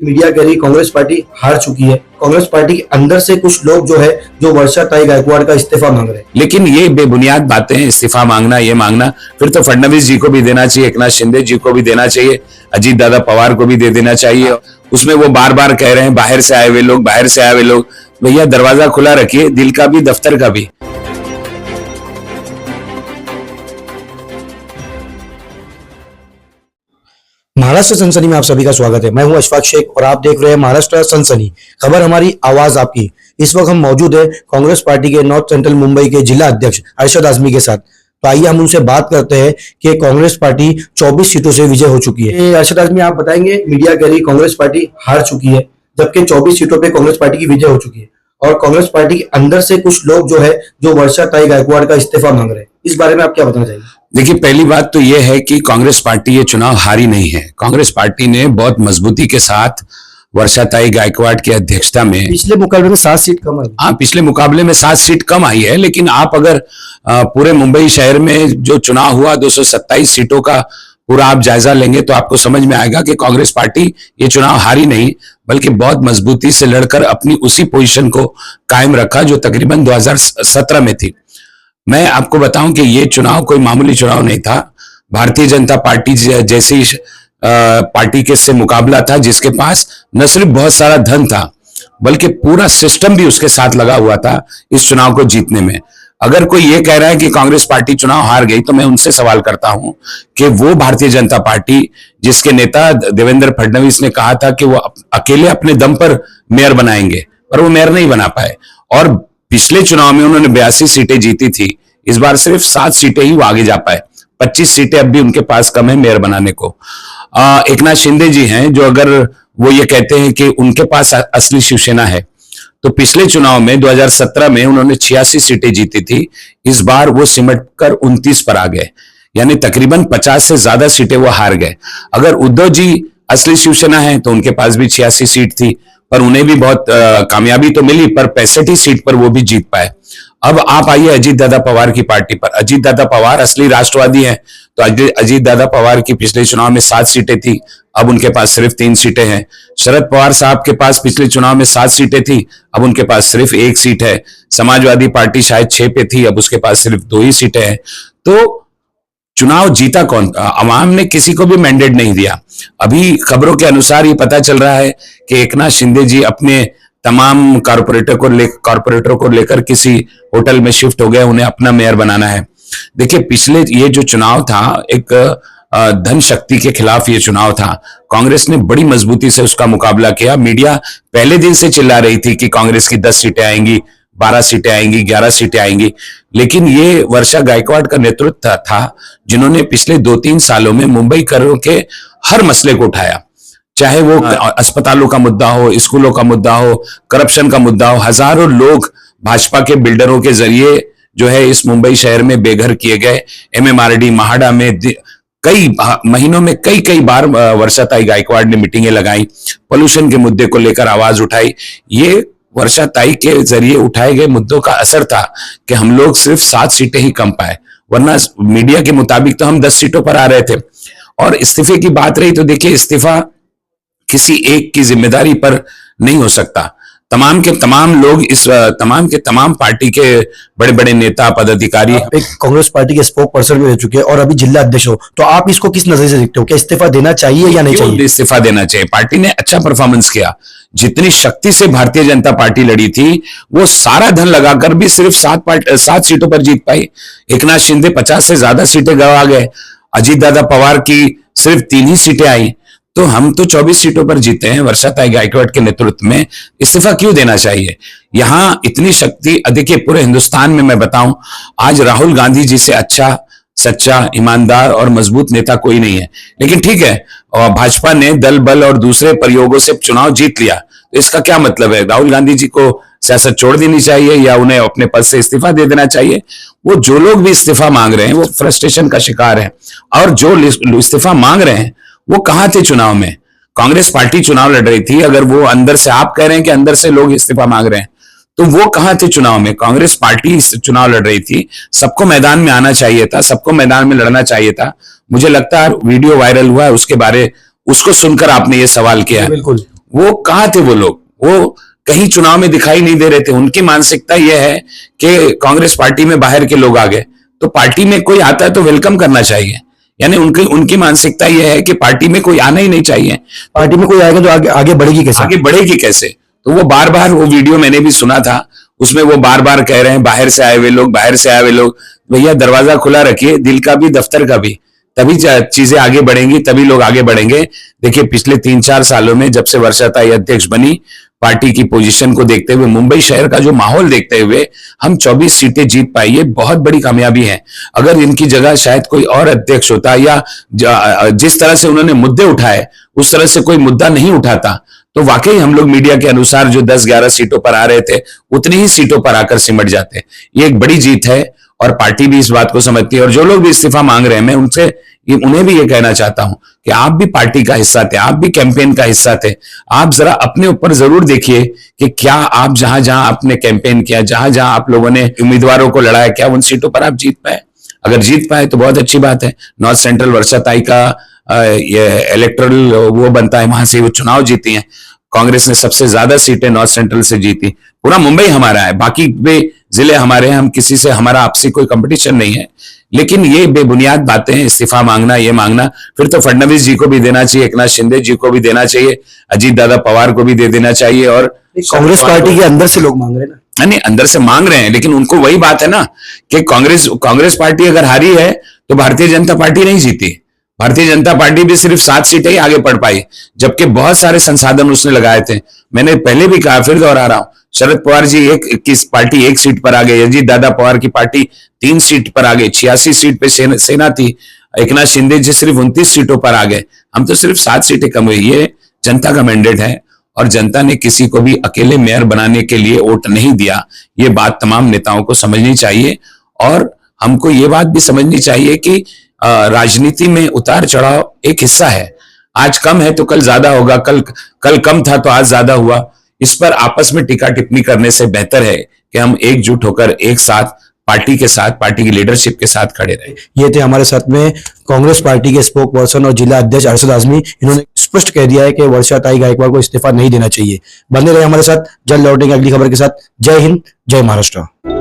Media कह रही Congress party हार चुकी है। कांग्रेस पार्टी के अंदर से कुछ लोग जो है जो वर्षाताई गायकवाड़ का इस्तीफा मांग रहे हैं। लेकिन ये बेबुनियाद बातें, इस्तीफा मांगना, ये मांगना, फिर तो फडणवीस जी को भी देना चाहिए, एकनाथ शिंदे जी को भी देना चाहिए, अजीत दादा पवार को भी दे देना चाहिए। उसमें वो बार बार कह रहे हैं बाहर से आए हुए लोग, बाहर से आए हुए लोग। भैया दरवाजा खुला रखिए, दिल का भी दफ्तर का भी। महाराष्ट्र सनसनी में आप सभी का स्वागत है। मैं हूं अशफाक शेख और आप देख रहे हैं महाराष्ट्र सनसनी, खबर हमारी, आवाज आपकी। इस वक्त हम मौजूद है कांग्रेस पार्टी के नॉर्थ सेंट्रल मुंबई के जिला अध्यक्ष अरशद आजमी के साथ। तो आइए हम उनसे बात करते हैं कि कांग्रेस पार्टी 24 सीटों से विजय हो चुकी है। अरशद आजमी, आप बताएंगे, मीडिया कह रही कांग्रेस पार्टी हार चुकी है, जबकि 24 सीटों पर कांग्रेस पार्टी की विजय हो चुकी है और कांग्रेस पार्टी के अंदर से कुछ लोग जो है जो वर्षाताई गायकवाड़ का इस्तीफा मांग रहे हैं। इस बारे में आप क्या बताना चाहेंगे? देखिए, पहली बात तो यह है कि कांग्रेस पार्टी ये चुनाव हारी नहीं है। कांग्रेस पार्टी ने बहुत मजबूती के साथ वर्षाताई गायकवाड़ की अध्यक्षता में पिछले मुकाबले में 7 सीट कम आई। हाँ, पिछले मुकाबले में 7 सीट कम आई है, लेकिन आप अगर पूरे मुंबई शहर में जो चुनाव हुआ 227 सीटों का पूरा आप जायजा लेंगे तो आपको समझ में आएगा कि कांग्रेस पार्टी ये चुनाव हारी नहीं, बल्कि बहुत मजबूती से लड़कर अपनी उसी पोजीशन को कायम रखा जो तकरीबन 2017 में थी। मैं आपको बताऊं कि ये चुनाव कोई मामूली चुनाव नहीं था। भारतीय जनता पार्टी जैसी पार्टी के से मुकाबला था जिसके पास न सिर्फ बहुत सारा धन था बल्कि पूरा सिस्टम भी उसके साथ लगा हुआ था इस चुनाव को जीतने में। अगर कोई ये कह रहा है कि कांग्रेस पार्टी चुनाव हार गई तो मैं उनसे सवाल करता हूं कि वो भारतीय जनता पार्टी जिसके नेता देवेंद्र फडणवीस ने कहा था कि वो अकेले अपने दम पर मेयर बनाएंगे, पर वो मेयर नहीं बना पाए और पिछले चुनाव में उन्होंने 82 सीटें जीती थी, इस बार सिर्फ 7 सीटें ही वो आगे जा पाए। 25 सीटें अब भी उनके पास कम है मेयर बनाने को। एकनाथ शिंदे जी हैं जो अगर वो ये कहते हैं कि उनके पास असली शिवसेना है, तो पिछले चुनाव में 2017 में उन्होंने 86 सीटें जीती थी, इस बार वो सिमट कर 29 पर आ गए, यानी तकरीबन 50 से ज्यादा सीटें वो हार गए। अगर उद्धव जी असली शिवसेना है तो उनके पास भी 86 सीट थी, पर उन्हें भी बहुत कामयाबी तो मिली, पर 65 सीट पर वो भी जीत पाए। अब आप आइए अजीत दादा पवार की पार्टी पर। अजीत दादा पवार असली राष्ट्रवादी हैं, तो अजीत दादा पवार की पिछले चुनाव में 7 सीटें थी, अब उनके पास सिर्फ 3 सीटें हैं। शरद पवार साहब के पास पिछले चुनाव में 7 सीटें थी, अब उनके पास सिर्फ 1 सीट है। समाजवादी पार्टी शायद 6 पे थी, अब उसके पास सिर्फ 2 ही सीटें हैं। तो चुनाव जीता कौन? अवाम ने किसी को भी मैंडेट नहीं दिया। अभी खबरों के अनुसार ये पता चल रहा है कि एकनाथ शिंदे जी अपने तमाम कारपोरेटरों को लेकर किसी होटल में शिफ्ट हो गए, उन्हें अपना मेयर बनाना है। देखिए, पिछले ये जो चुनाव था एक धन शक्ति के खिलाफ ये चुनाव था। कांग्रेस ने बड़ी मजबूती से उसका मुकाबला किया। मीडिया पहले दिन से चिल्ला रही थी कि कांग्रेस की 10 सीटें आएंगी, 12 सीटें आएंगी, 11 सीटें आएंगी, लेकिन ये वर्षा गायकवाड़ का नेतृत्व था जिन्होंने पिछले 2-3 सालों में मुंबई करों के हर मसले को उठाया, चाहे वो अस्पतालों का मुद्दा हो, स्कूलों का मुद्दा हो, करप्शन का मुद्दा हो। हजारों लोग भाजपा के बिल्डरों के जरिए जो है इस मुंबई शहर में बेघर किए गए। MMRD महाड़ा में कई महीनों में कई बार वर्षाताई गायकवाड़ ने मीटिंगें लगाई, पोल्यूशन के मुद्दे को लेकर आवाज उठाई। ये वर्षाताई के जरिए उठाए गए मुद्दों का असर था कि हम लोग सिर्फ 7 सीटें ही कम पाए, वरना मीडिया के मुताबिक तो हम 10 सीटों पर आ रहे थे। और इस्तीफे की बात रही तो देखिए, इस्तीफा किसी एक की जिम्मेदारी पर नहीं हो सकता। तमाम के तमाम लोग तमाम के तमाम पार्टी के बड़े बड़े नेता पदाधिकारी एक कांग्रेस पार्टी के स्पोक पर्सन भी रह चुके हैं और अभी जिला अध्यक्ष हो, तो आप इसको किस नजर से देखते हो? क्या इस्तीफा देना चाहिए या नहीं चाहिए? इस्तीफा देना चाहिए। पार्टी ने अच्छा परफॉर्मेंस किया, जितनी शक्ति से भारतीय जनता पार्टी लड़ी थी वो सारा धन लगाकर भी सिर्फ 7 सीटों पर जीत पाई। एकनाथ शिंदे 50 से ज्यादा सीटें गंवा गए, अजीत दादा पवार की सिर्फ 3 ही सीटें आई, तो हम तो 24 सीटों पर जीते हैं। वर्षाताई गायकवाड़ के नेतृत्व में इस्तीफा क्यों देना चाहिए? यहां इतनी शक्ति, देखिए पूरे हिंदुस्तान में मैं बताऊं, आज राहुल गांधी जी से अच्छा, सच्चा, ईमानदार और मजबूत नेता कोई नहीं है। लेकिन ठीक है, और भाजपा ने दल बल और दूसरे प्रयोगों से चुनाव जीत लिया, तो इसका क्या मतलब है? राहुल गांधी जी को सियासत छोड़ देनी चाहिए या उन्हें अपने पद से इस्तीफा दे देना चाहिए? वो जो लोग भी इस्तीफा मांग रहे हैं वो फ्रस्ट्रेशन का शिकार है, और जो इस्तीफा मांग रहे हैं वो कहां थे चुनाव में? कांग्रेस पार्टी चुनाव लड़ रही थी। अगर वो अंदर से, आप कह रहे हैं कि अंदर से लोग इस्तीफा मांग रहे हैं, तो वो कहां थे चुनाव में? कांग्रेस पार्टी चुनाव लड़ रही थी, सबको मैदान में आना चाहिए था, सबको मैदान में लड़ना चाहिए था। मुझे लगता है वीडियो वायरल हुआ है उसके बारे, उसको सुनकर आपने ये सवाल किया। बिल्कुल, वो कहाँ थे वो लोग? वो कहीं चुनाव में दिखाई नहीं दे रहे थे। उनकी मानसिकता यह है कि कांग्रेस पार्टी में बाहर के लोग आ गए, तो पार्टी में कोई आता है तो वेलकम करना चाहिए। यानी उनकी उनकी मानसिकता यह है कि पार्टी में कोई आना ही नहीं चाहिए। पार्टी में कोई आएगा तो आगे बढ़ेगी कैसे? आगे बढ़ेगी कैसे? तो वो बार बार, वो वीडियो मैंने भी सुना था, उसमें वो बार बार कह रहे हैं बाहर से आए हुए लोग, बाहर से आए हुए लोग। भैया दरवाजा खुला रखिए, दिल का भी दफ्तर का भी, तभी चीजें आगे बढ़ेंगी, तभी लोग आगे बढ़ेंगे। देखिए पिछले 3-4 सालों में जब से वर्षाताई अध्यक्ष बनी, पार्टी की पोजीशन को देखते हुए, मुंबई शहर का जो माहौल देखते हुए हम 24 सीटें जीत पाई, ये बहुत बड़ी कामयाबी है। अगर इनकी जगह शायद कोई और अध्यक्ष होता या जिस तरह से उन्होंने मुद्दे उठाए उस तरह से कोई मुद्दा नहीं उठाता, तो वाकई हम लोग मीडिया के अनुसार जो 10-11 सीटों पर आ रहे थे उतनी ही सीटों पर आकर सिमट जाते। ये एक बड़ी जीत है और पार्टी भी इस बात को समझती है। और जो लोग भी इस्तीफा मांग रहे हैं, मैं उनसे उन्हें भी ये कहना चाहता हूं कि आप भी पार्टी का हिस्सा थे, आप भी कैंपेन का हिस्सा थे। आप जरा अपने ऊपर जरूर देखिए कि क्या आप जहां जहां आपने कैंपेन किया, जहां जहां आप लोगों ने उम्मीदवारों को लड़ाया, क्या उन सीटों पर आप जीत पाए? अगर जीत पाए तो बहुत अच्छी बात है। नॉर्थ सेंट्रल वर्षाताई का ये इलेक्टोरल वो बनता है, वहां से वो चुनाव जीती हैं। कांग्रेस ने सबसे ज्यादा सीटें नॉर्थ सेंट्रल से जीती। पूरा मुंबई हमारा है, बाकी वे जिले हमारे हैं, हम किसी से, हमारा आपसी कोई कंपटीशन नहीं है। लेकिन ये बेबुनियाद बातें, इस्तीफा मांगना, ये मांगना, फिर तो फडणवीस जी को भी देना चाहिए, एकनाथ शिंदे जी को भी देना चाहिए, अजीत दादा पवार को भी दे देना चाहिए। और कांग्रेस पार्टी के अंदर से लोग मांग रहे हैं ना? नहीं, अंदर से मांग रहे हैं, लेकिन उनको वही बात है ना कि कांग्रेस पार्टी अगर हारी है तो भारतीय जनता पार्टी नहीं जीती। भारतीय जनता पार्टी भी सिर्फ 7 सीटें ही आगे बढ़ पाई, जबकि बहुत सारे संसाधन उसने लगाए थे। मैंने पहले भी कहा, फिर दोहरा रहा हूं, शरद पवार जी किस पार्टी 1 सीट पर आ गए, अजीत दादा पवार की पार्टी 3 सीट पर आ गई, 86 सीट पे सेना थी। एकनाथ शिंदे जी सिर्फ 29 सीटों पर आ गए, हम तो सिर्फ 7 सीटें कम हुई। ये जनता का मैंडेट है और जनता ने किसी को भी अकेले मेयर बनाने के लिए वोट नहीं दिया। ये बात तमाम नेताओं को समझनी चाहिए। और हमको ये बात भी समझनी चाहिए कि राजनीति में उतार चढ़ाव एक हिस्सा है। आज कम है तो कल ज्यादा होगा, कल कम था तो आज ज्यादा हुआ। इस पर आपस में टीका टिप्पणी करने से बेहतर है कि हम एकजुट होकर एक साथ पार्टी के साथ, पार्टी की लीडरशिप के साथ खड़े रहे। ये थे हमारे साथ में कांग्रेस पार्टी के स्पोक पर्सन और जिला अध्यक्ष अरशद आजमी। इन्होंने स्पष्ट कह दिया है कि वर्षाताई गायकवाड़ को इस्तीफा नहीं देना चाहिए। बने रहे हमारे साथ, जल्द लौटेंगे अगली खबर के साथ। जय हिंद, जय महाराष्ट्र।